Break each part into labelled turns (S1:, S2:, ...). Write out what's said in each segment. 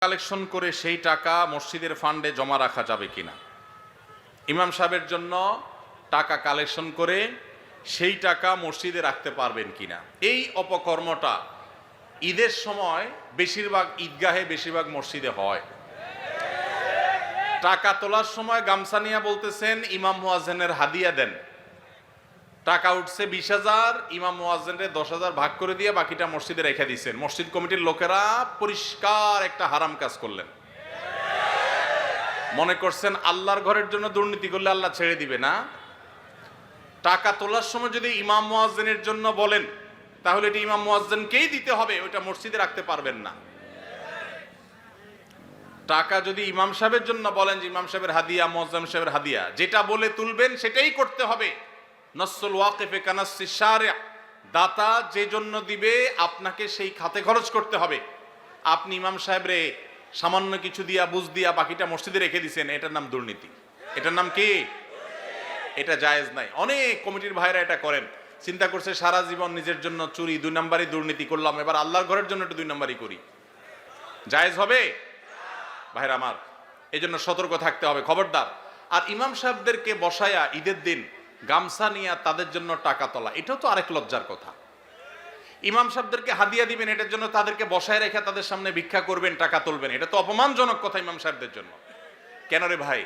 S1: Collection করে সেই টাকা মসজিদের ফান্ডে জমা রাখা যাবে কিনা? ইমাম সাহেবের জন্য টাকা কালেকশন করে সেই টাকা মসজিদে রাখতে পারবেন কিনা, এই অপকর্মটা ঈদের সময় বেশিরভাগ ঈদগাহে বেশিরভাগ মসজিদে হয়। টাকা তোলার সময় গামছা নিয়ে বলতেছেন ইমাম মুয়াজ্জিনের হাদিয়া দেন। টাকা উঠছে 20,000, ইমাম মুয়াজ্জিনের 10,000 ভাগ করে দিয়ে বাকিটা মসজিদে রেখে দিচ্ছেন। মসজিদ কমিটির লোকেরা পরিষ্কার একটা হারাম কাজ করলেন। মনে করছেন আল্লাহর ঘরের জন্য দুর্নীতি করলে আল্লাহ ছেড়ে দিবে না। টাকা তোলার সময় যদি ইমাম মুয়াজ্জিনের জন্য বলেন তাহলে এটি ইমাম মুয়াজ্জিনকেই দিতে হবে, ওইটা মসজিদে রাখতে পারবেন না। টাকা যদি ইমাম সাহেবের জন্য বলেন যে ইমাম সাহেবের হাদিয়া, মুয়াজ্জিন সাহেবের হাদিয়া, যেটা বলে তুলবেন সেটাই করতে হবে। নসুল ওয়াকিফে কানাসি শারিয়া, দাতা যে জন্য দিবে আপনাকে সেই খাতে খরচ করতে হবে। আপনি ইমাম সাহেবরে সামান্য কিছু দিয়া বুঝ দিয়া বাকিটা মসজিদে রেখে দিয়েছেন, এটার নাম দুর্নীতি। এটার নাম কি? এটা জায়েজ নাই। অনেক কমিটির ভাইরা এটা করেন, চিন্তা করছে সারা জীবন নিজের জন্য চুরি, 2 নাম্বারই দুর্নীতি করলাম, এবার আল্লাহর ঘরের জন্য একটু 2 নাম্বারই করি। জায়েজ হবে ভাইরা আমার? এই জন্য সতর্ক থাকতে হবে, খবরদার। আর ইমাম সাহেবদেরকে বসায়া ঈদের দিন গামছা নিয়ে তাদের জন্য টাকা তোলা, এটাও তো আরেক লজ্জার কথা। ইমাম সাহেবদেরকে হাদিয়া দিবেন, এটার জন্য তাদেরকে বসায় রেখে তাদের সামনে ভিক্ষা করবেন, টাকা তুলবেন, এটা তো অপমানজনক কথা ইমাম সাহেবদের জন্য। কেন রে ভাই?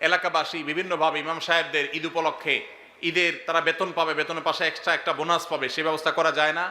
S1: এলাকাবাসী বিভিন্নভাবে ইমাম সাহেবদের ঈদ উপলক্ষে ঈদের তারা বেতন পাবে, বেতনের পাশে এক্সট্রা একটা বোনাস পাবে, সে ব্যবস্থা করা যায় না?